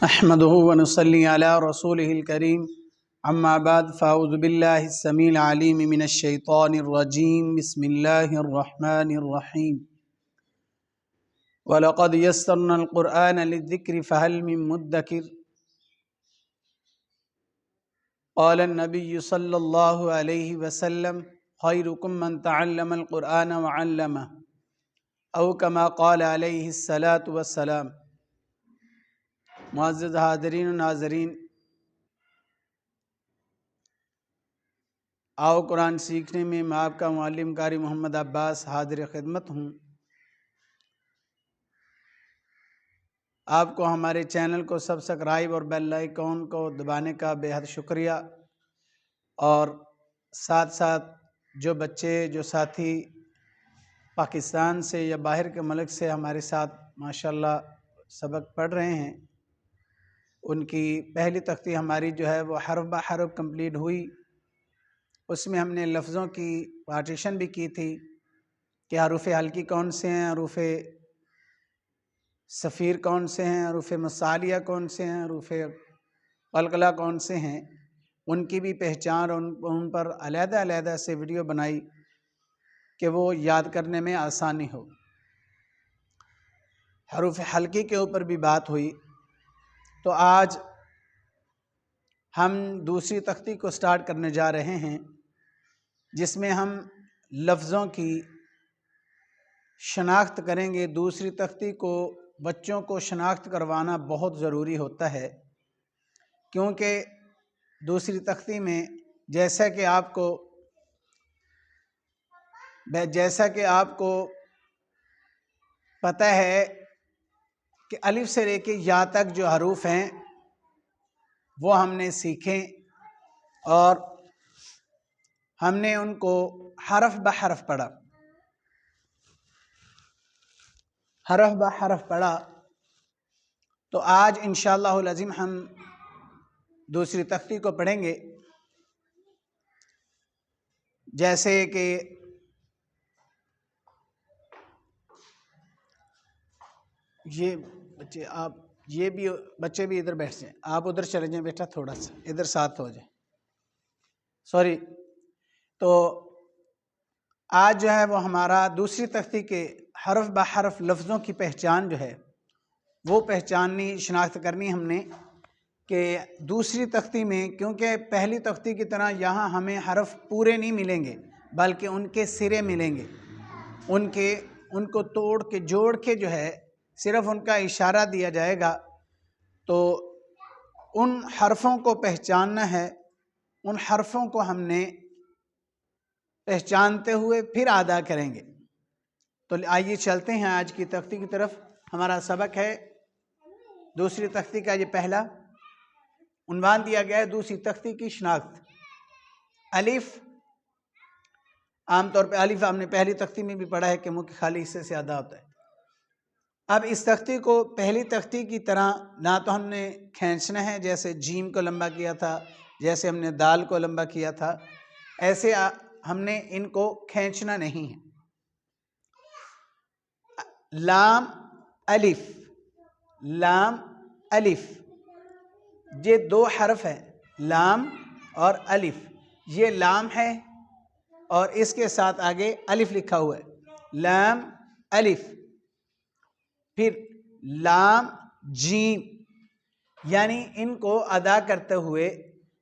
احمده ونصلي على رسوله الكريم اما بعد فاعوذ بالله السميع العليم من الشيطان الرجيم بسم الله الرحمن الرحيم ولقد يسرنا القرآن للذكر فهل من مدكر قال النبي صلى الله عليه وسلم خيركم من تعلم القرآن وعلمه او كما قال عليه الصلاة والسلام۔ معزز حاضرین و ناظرین، آؤ قرآن سیکھنے میں میں آپ کا معلم قاری محمد عباس حاضر خدمت ہوں۔ آپ کو ہمارے چینل کو سبسکرائب اور بیل آئیکن کو دبانے کا بے حد شکریہ، اور ساتھ ساتھ جو بچے جو ساتھی پاکستان سے یا باہر کے ملک سے ہمارے ساتھ ماشاءاللہ سبق پڑھ رہے ہیں، ان کی پہلی تختی ہماری جو ہے وہ حرف بہ حرف کمپلیٹ ہوئی۔ اس میں ہم نے لفظوں کی پارٹیشن بھی کی تھی کہ حروف حلقی کون سے ہیں، حروف صفیر کون سے ہیں، حروف مصالیہ کون سے ہیں، حروف قلقلہ کون سے ہیں، ان کی بھی پہچان اور ان پر علیحدہ علیحدہ سے ویڈیو بنائی کہ وہ یاد کرنے میں آسانی ہو۔ حروف حلقی کے اوپر بھی بات ہوئی، تو آج ہم دوسری تختی کو سٹارٹ کرنے جا رہے ہیں، جس میں ہم لفظوں کی شناخت کریں گے۔ دوسری تختی کو بچوں کو شناخت کروانا بہت ضروری ہوتا ہے، کیونکہ دوسری تختی میں جیسا کہ آپ کو پتہ ہے کہ الف سے لے کے یا تک جو حروف ہیں وہ ہم نے سیکھیں، اور ہم نے ان کو حرف بہ حرف پڑھا۔ حرف بہ حرف پڑھا، تو آج انشاءاللہ العظیم ہم دوسری تختی کو پڑھیں گے۔ جیسے کہ بچے بھی ادھر بیٹھ جائیں، آپ ادھر چلے جائیں بیٹا، تھوڑا سا ادھر ساتھ ہو جائیں، سوری۔ تو آج جو ہے وہ ہمارا دوسری تختی کے حرف بہ حرف لفظوں کی پہچان جو ہے وہ پہچاننی، شناخت کرنی ہم نے کہ دوسری تختی میں، کیونکہ پہلی تختی کی طرح یہاں ہمیں حرف پورے نہیں ملیں گے بلکہ ان کے سرے ملیں گے، ان کو توڑ کے جوڑ کے جو ہے صرف ان کا اشارہ دیا جائے گا۔ تو ان حرفوں کو پہچاننا ہے، ان حرفوں کو ہم نے پہچانتے ہوئے پھر ادا کریں گے۔ تو آئیے چلتے ہیں آج کی تختی کی طرف۔ ہمارا سبق ہے دوسری تختی کا، یہ پہلا عنوان دیا گیا ہے دوسری تختی کی شناخت۔ الف، عام طور پہ الف ہم نے پہلی تختی میں بھی پڑھا ہے کہ منہ کے خالی حصے سے ادا ہوتا ہے۔ اب اس تختی کو پہلی تختی کی طرح نہ تو ہم نے کھینچنا ہے، جیسے جیم کو لمبا کیا تھا، جیسے ہم نے دال کو لمبا کیا تھا، ایسے ہم نے ان کو کھینچنا نہیں ہے۔ لام الف، لام الف، یہ دو حرف ہیں، لام اور الف۔ یہ لام ہے اور اس کے ساتھ آگے الف لکھا ہوا ہے، لام الف۔ پھر لام جیم، یعنی ان کو ادا کرتے ہوئے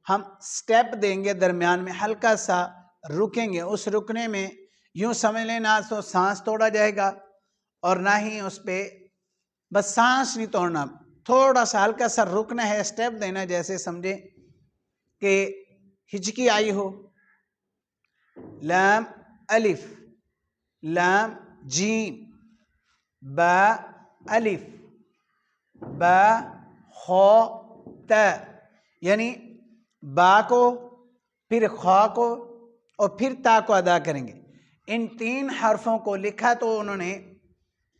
ہم سٹیپ دیں گے، درمیان میں ہلکا سا رکیں گے۔ اس رکنے میں یوں سمجھ لیں نہ تو سانس توڑا جائے گا اور نہ ہی اس پہ بس سانس نہیں توڑنا، تھوڑا سا ہلکا سا رکنا ہے، سٹیپ دینا، جیسے سمجھیں کہ ہچکی آئی ہو۔ لام الف، لام جیم، با الف، با خا تا، یعنی با کو، پھر خا کو اور پھر تا کو ادا کریں گے۔ ان تین حرفوں کو لکھا تو انہوں نے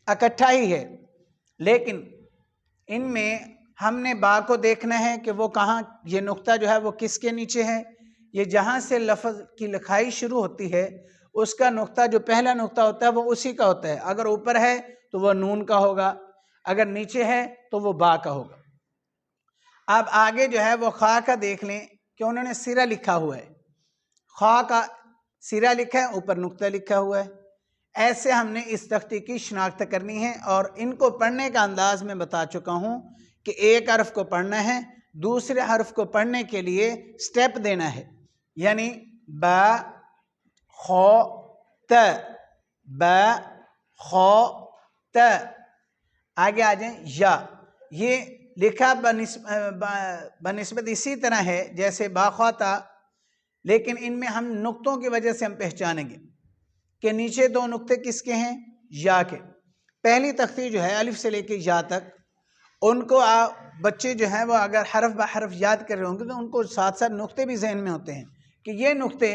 اکٹھا ہی ہے، لیکن ان میں ہم نے با کو دیکھنا ہے کہ وہ کہاں، یہ نقطہ جو ہے وہ کس کے نیچے ہے۔ یہ جہاں سے لفظ کی لکھائی شروع ہوتی ہے اس کا نقطہ، جو پہلا نقطہ ہوتا ہے وہ اسی کا ہوتا ہے۔ اگر اوپر ہے تو وہ نون کا ہوگا، اگر نیچے ہے تو وہ با کا ہوگا۔ اب آگے جو ہے وہ خواہ کا دیکھ لیں کہ انہوں نے سرہ لکھا ہوا ہے، خواہ کا سرہ لکھا ہے، اوپر نقطہ لکھا ہوا ہے۔ ایسے ہم نے اس تختی کی شناخت کرنی ہے، اور ان کو پڑھنے کا انداز میں بتا چکا ہوں کہ ایک حرف کو پڑھنا ہے، دوسرے حرف کو پڑھنے کے لیے سٹیپ دینا ہے، یعنی با خو ت، با خو ت۔ آگے آ جائیں یا، یہ لکھا بنسبت اسی طرح ہے جیسے با خو تا، لیکن ان میں ہم نقطوں کی وجہ سے ہم پہچانیں گے کہ نیچے دو نقطے کس کے ہیں؟ یا کے۔ پہلی تختی جو ہے الف سے لے کے یا تک، ان کو بچے جو ہیں وہ اگر حرف بہ حرف یاد کر رہے ہوں گے تو ان کو ساتھ ساتھ نقطے بھی ذہن میں ہوتے ہیں کہ یہ نقطے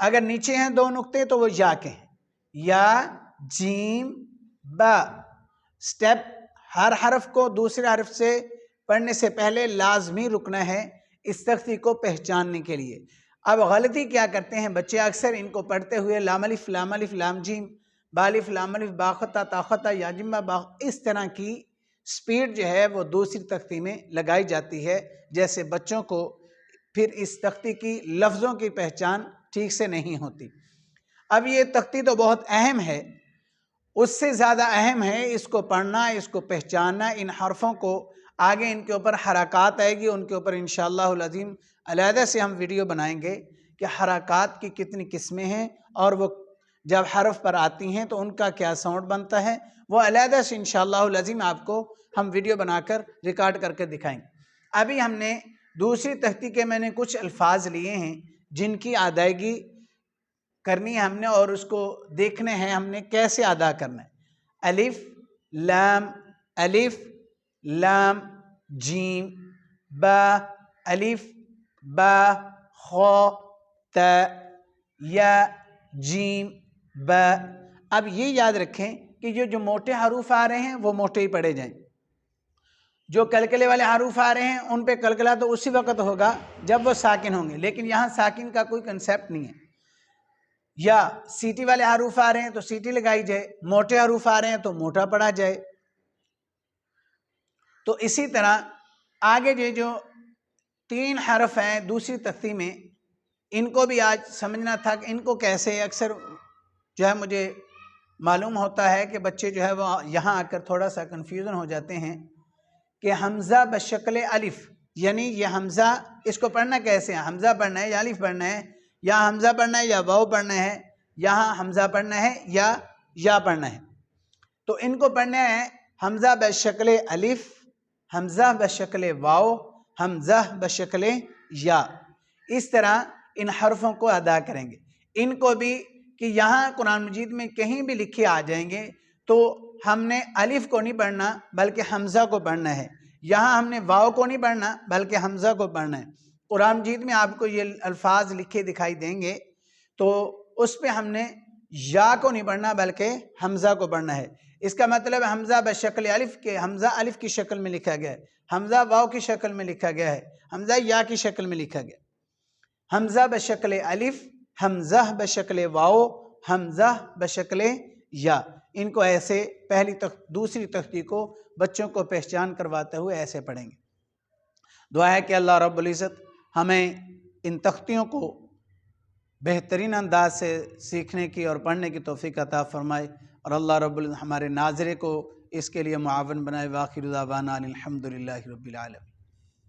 اگر نیچے ہیں دو نقطے تو وہ یا کے ہیں، یا جیم با۔ سٹیپ ہر حرف کو دوسرے حرف سے پڑھنے سے پہلے لازمی رکنا ہے اس تختی کو پہچاننے کے لیے۔ اب غلطی کیا کرتے ہیں بچے اکثر ان کو پڑھتے ہوئے لام الف لام الف لام جیم، با الف لام الف با خطا تا خطا یا جیم با، اس طرح کی سپیڈ جو ہے وہ دوسری تختی میں لگائی جاتی ہے، جیسے بچوں کو پھر اس تختی کی لفظوں کی پہچان ٹھیک سے نہیں ہوتی۔ اب یہ تختی تو بہت اہم ہے، اس سے زیادہ اہم ہے اس کو پڑھنا، اس کو پہچاننا، ان حرفوں کو آگے ان کے اوپر حرکات آئے گی، ان کے اوپر انشاءاللہ العظیم علیحدہ سے ہم ویڈیو بنائیں گے کہ حرکات کی کتنی قسمیں ہیں، اور وہ جب حرف پر آتی ہیں تو ان کا کیا ساؤنڈ بنتا ہے، وہ علیحدہ سے انشاءاللہ العظیم آپ کو ہم ویڈیو بنا کر ریکارڈ کر کے دکھائیں گے۔ ابھی ہم نے دوسری تختی کے میں نے کچھ الفاظ لیے ہیں جن کی ادائیگی کرنی ہے ہم نے، اور اس کو دیکھنے ہیں ہم نے کیسے ادا کرنا ہے۔ الف لام جیم با الف با خو ت یا جیم با۔ اب یہ یاد رکھیں کہ جو موٹے حروف آ رہے ہیں وہ موٹے ہی پڑھے جائیں، جو کلکلے والے حروف آ رہے ہیں ان پہ کلکلہ تو اسی وقت ہوگا جب وہ ساکن ہوں گے، لیکن یہاں ساکن کا کوئی کنسیپٹ نہیں ہے۔ یا سیٹی والے حروف آ رہے ہیں تو سیٹی لگائی جائے، موٹے حروف آ رہے ہیں تو موٹا پڑھا جائے۔ تو اسی طرح آگے جو تین حرف ہیں دوسری تختی میں، ان کو بھی آج سمجھنا تھا کہ ان کو کیسے، اکثر جو ہے مجھے معلوم ہوتا ہے کہ بچے جو ہے وہ یہاں آ کر تھوڑا سا کنفیوژن ہو جاتے ہیں کہ حمزہ بشکل الف، یعنی یہ حمزہ اس کو پڑھنا کیسے ہے، حمزہ پڑھنا ہے یا الف پڑھنا ہے، یا حمزہ پڑھنا ہے یا واو پڑھنا ہے، یہاں حمزہ پڑھنا ہے یا پڑھنا ہے۔ تو ان کو پڑھنا ہے حمزہ بشکل الف، حمزہ بشکل واو، حمزہ بشکل یا، اس طرح ان حرفوں کو ادا کریں گے۔ ان کو بھی کہ یہاں قرآن مجید میں کہیں بھی لکھے آ جائیں گے تو ہم نے الف کو نہیں پڑھنا بلکہ حمزہ کو پڑھنا ہے، یہاں ہم نے واو کو نہیں پڑھنا بلکہ حمزہ کو پڑھنا ہے۔ قرآن مجید میں آپ کو یہ الفاظ لکھے دکھائی دیں گے تو اس پہ ہم نے یا کو نہیں پڑھنا بلکہ حمزہ کو پڑھنا ہے۔ اس کا مطلب حمزہ بشکل الف کے، حمزہ الف کی شکل میں لکھا گیا ہے، حمزہ واو کی شکل میں لکھا گیا ہے، حمزہ یا کی شکل میں لکھا گیا، حمزہ بشکل الف، حمزہ بشکل واو، حمزہ بشکل یا۔ ان کو ایسے دوسری تختی کو بچوں کو پہچان کرواتے ہوئے ایسے پڑھیں گے۔ دعا ہے کہ اللہ رب العزت ہمیں ان تختیوں کو بہترین انداز سے سیکھنے کی اور پڑھنے کی توفیق عطا فرمائے، اور اللہ رب العزت ہمارے ناظرے کو اس کے لیے معاون بنائے۔ وآخر دعوانا الحمدللہ رب العالمین۔